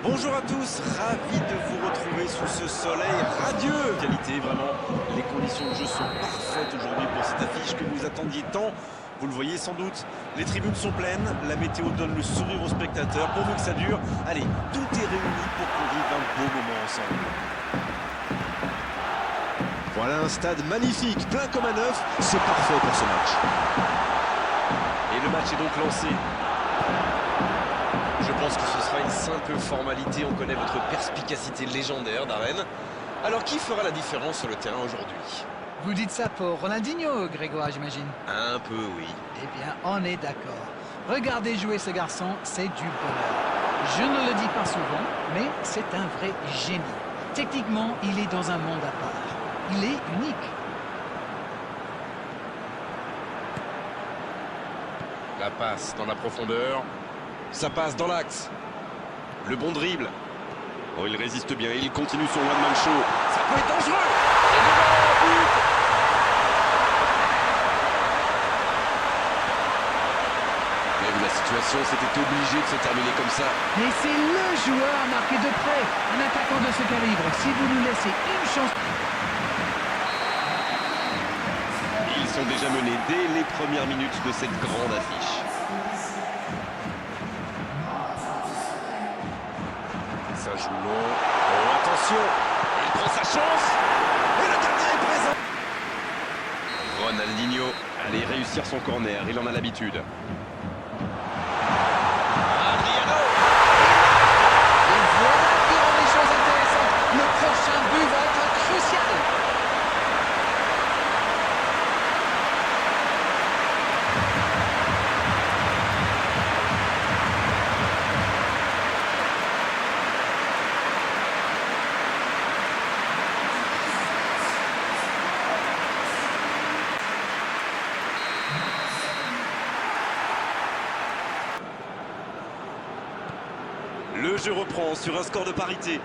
Bonjour à tous, ravi de vous retrouver sous ce soleil radieux. Qualité, vraiment, les conditions de jeu sont parfaites aujourd'hui pour cette affiche que vous attendiez tant. Vous le voyez sans doute, les tribunes sont pleines, la météo donne le sourire aux spectateurs, pourvu que ça dure. Allez, tout est réuni pour qu'on vive un beau moment ensemble. Voilà un stade magnifique, plein comme un œuf, c'est parfait pour ce match. Et le match est donc lancé. Je pense que ce sera une simple formalité, on connaît votre perspicacité légendaire, Darren. Alors qui fera la différence sur le terrain aujourd'hui? Vous dites ça pour Ronaldinho, Grégoire, j'imagine? Un peu, oui. Eh bien, on est d'accord. Regardez jouer ce garçon, c'est du bonheur. Je ne le dis pas souvent, mais c'est un vrai génie. Techniquement, il est dans un monde à part. Il est unique. La passe dans la profondeur. Ça passe dans l'axe. Le bon dribble. Oh, il résiste bien, il continue son one-man show. Ça peut être dangereux. Et devant, but. Mais vu la situation, c'était obligé de se terminer comme ça. Mais c'est le joueur à marquer de près. Un attaquant de ce calibre, si vous nous laissez une chance... Ils sont déjà menés dès les premières minutes de cette grande affiche. Ça joue long. Oh, attention! Il prend sa chance! Et le gardien est présent! Ronaldinho allait réussir son corner, il en a l'habitude. Adriano! Et voilà qui rend les choses intéressantes. Le prochain but va être crucial. Le jeu reprend sur un score de parité.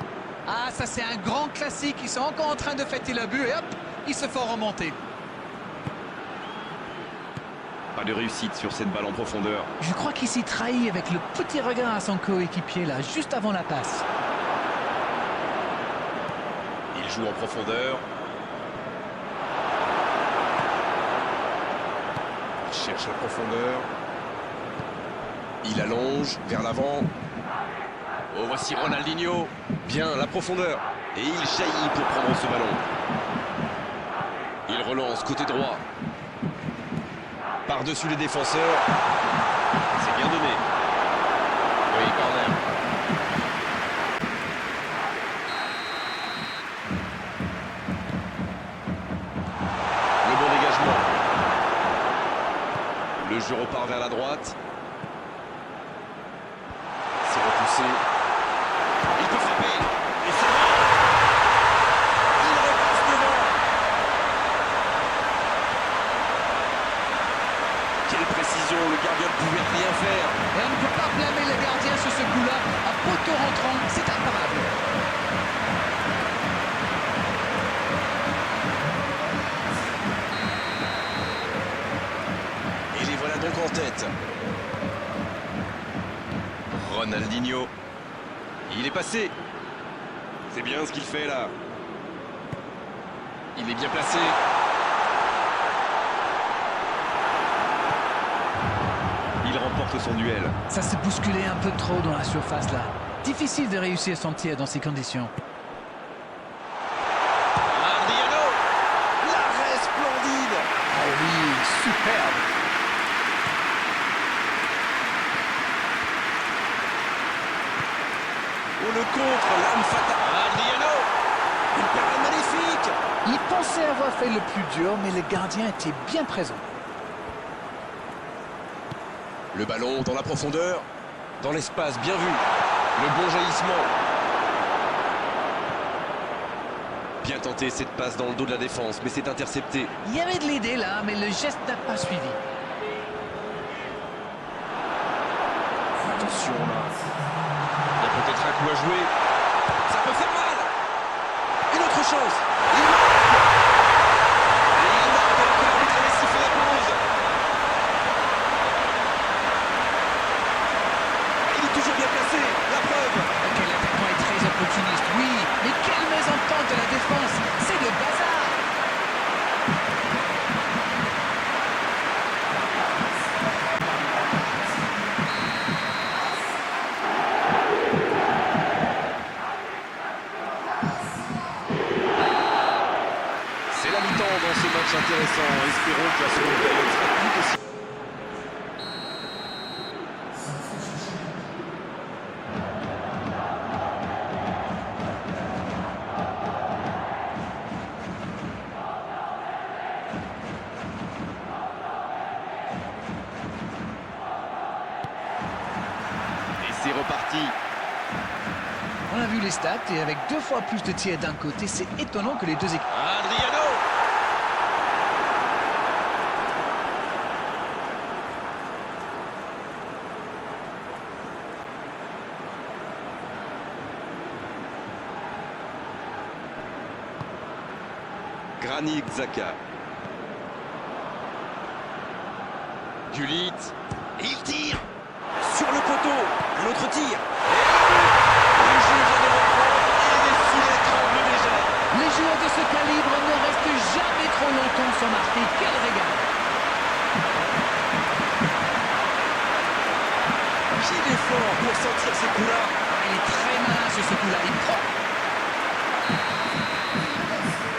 Ah, ça c'est un grand classique. Ils sont encore en train de fêter le but et hop, ils se font remonter. Pas de réussite sur cette balle en profondeur. Je crois qu'il s'y trahit avec le petit regard à son coéquipier là, juste avant la passe. Il joue en profondeur. Il cherche la profondeur. Il allonge vers l'avant. Oh, voici Ronaldinho. Bien, la profondeur. Et il jaillit pour prendre ce ballon. Il relance côté droit. Par-dessus les défenseurs. C'est bien donné. Oui, corner. Le bon dégagement. Le jeu repart vers la droite. C'est repoussé. Il peut frapper. Et c'est bon. Il repasse devant. Quelle précision, le gardien ne pouvait rien faire. Et on ne peut pas blâmer le gardien sur ce coup-là. À poteau rentrant, c'est imparable. Et les voilà donc en tête. Ronaldinho. Il est passé. C'est bien ce qu'il fait là. Il est bien placé. Il remporte son duel. Ça s'est bousculé un peu trop dans la surface là. Difficile de réussir son tir dans ces conditions. Adriano. L'arrêt splendide. Ah oui, superbe. On le contre, l'arme fatale. Adriano. Une parade magnifique. Il pensait avoir fait le plus dur, mais le gardien était bien présent. Le ballon dans la profondeur. Dans l'espace, bien vu. Le bon jaillissement. Bien tenté cette passe dans le dos de la défense, mais c'est intercepté. Il y avait de l'idée là, mais le geste n'a pas suivi. Attention là. Il y a peut-être un coup à jouer. Ça peut faire mal. Une autre chance. Il marque. Et il marque alors que l'arbitre avait sifflé la pause. Il est toujours bien placé. La preuve. Quel attaquant intéressant. Espérons que la seconde période sera tout aussi. Et c'est reparti. On a vu les stats et avec 2 fois plus de tirs d'un côté, c'est étonnant que les deux équipes... Adriano! Granit Xhaka. Gullit. Et il tire sur le poteau. Un autre tir. Le jeu vient de reprendre et il est sous les trembles déjà. Les joueurs de ce calibre ne restent jamais trop longtemps sans marquer. Quel régal! Quel effort pour sortir ces coups-là. Il est très malin sur ce coup-là. Il prend.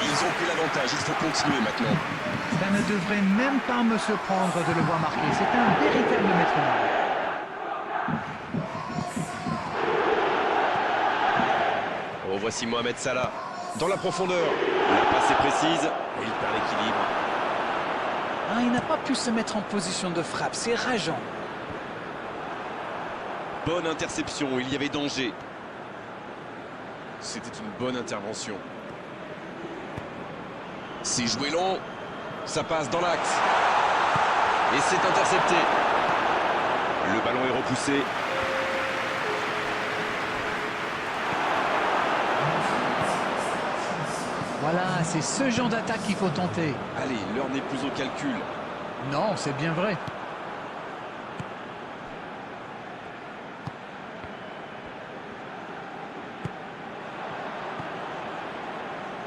Ils ont pris l'avantage, il faut continuer maintenant. Ça ne devrait même pas me surprendre de le voir marquer. C'est un véritable métronome. Revoici Mohamed Salah dans la profondeur. La passe est précise et il perd l'équilibre. Ah, il n'a pas pu se mettre en position de frappe. C'est rageant. Bonne interception, il y avait danger. C'était une bonne intervention. C'est joué long. Ça passe dans l'axe. Et c'est intercepté. Le ballon est repoussé. Voilà, c'est ce genre d'attaque qu'il faut tenter. Allez, l'heure n'est plus au calcul. Non, c'est bien vrai.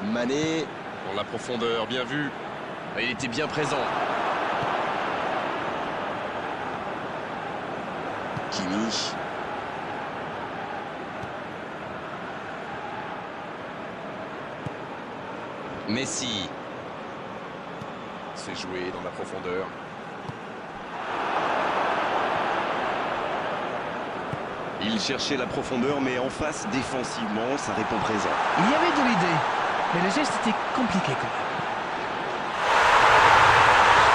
Mané, dans la profondeur, bien vu. Il était bien présent. Kimi. Messi. C'est joué dans la profondeur. Il cherchait la profondeur, mais en face, défensivement, ça répond présent. Il y avait de l'idée, mais le geste était compliqué quand même.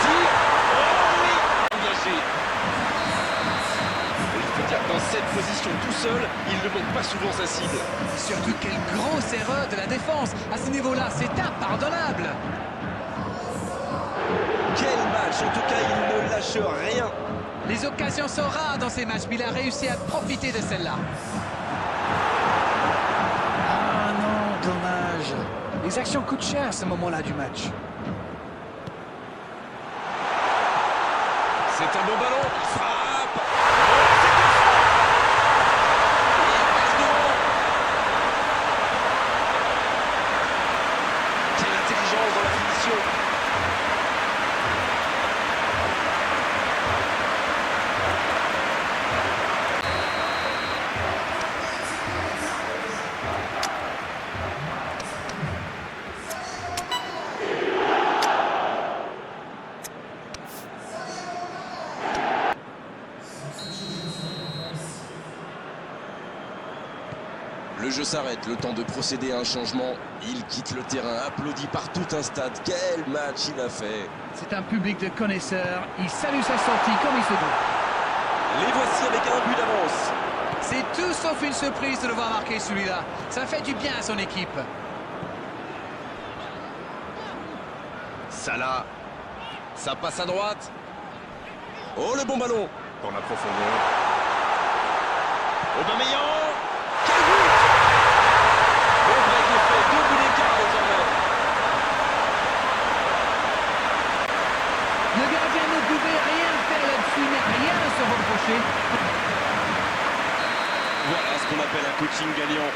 Tir. Oh oui, engagé. Il faut dire que dans cette position tout seul, il ne manque pas souvent sa cible. Surtout quelle grosse erreur de la défense. À ce niveau-là, c'est impardonnable. Quel match, en tout cas, il ne lâche rien. Les occasions sont rares dans ces matchs, mais il a réussi à profiter de celle-là. Ah non, dommage. Les actions coûtent cher à ce moment-là du match. C'est un bon ballon, il frappe. Il passe devant. Quelle intelligence dans la finition. Le jeu s'arrête, le temps de procéder à un changement. Il quitte le terrain, applaudi par tout un stade. Quel match il a fait! C'est un public de connaisseurs. Il salue sa sortie comme il se doit. Les voici avec un but d'avance. C'est tout sauf une surprise de le voir marquer celui-là. Ça fait du bien à son équipe. Salah, ça passe à droite. Oh, le bon ballon dans la profondeur. Aubameyang. Quel but! Le break est fait, 2 buts d'écart désormais. Le gardien ne pouvait rien faire là-dessus, mais rien à se reprocher. Voilà ce qu'on appelle un coaching gagnant.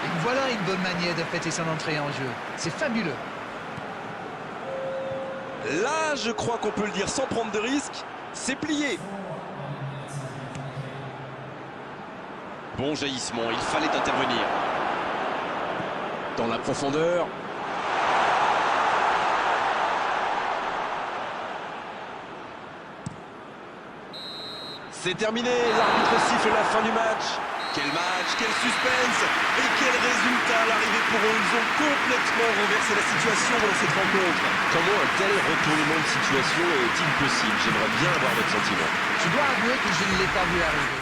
Et voilà une bonne manière de fêter son entrée en jeu. C'est fabuleux. Là, je crois qu'on peut le dire sans prendre de risque, c'est plié. Bon jaillissement, il fallait intervenir. Dans la profondeur. C'est terminé, l'arbitre siffle la fin du match. Quel match, quel suspense et quel résultat à l'arrivée pour eux. Ils ont complètement renversé la situation dans cette rencontre. Comment un tel retournement de situation est-il possible? J'aimerais bien avoir votre sentiment. Je dois avouer que je ne l'ai pas vu arriver.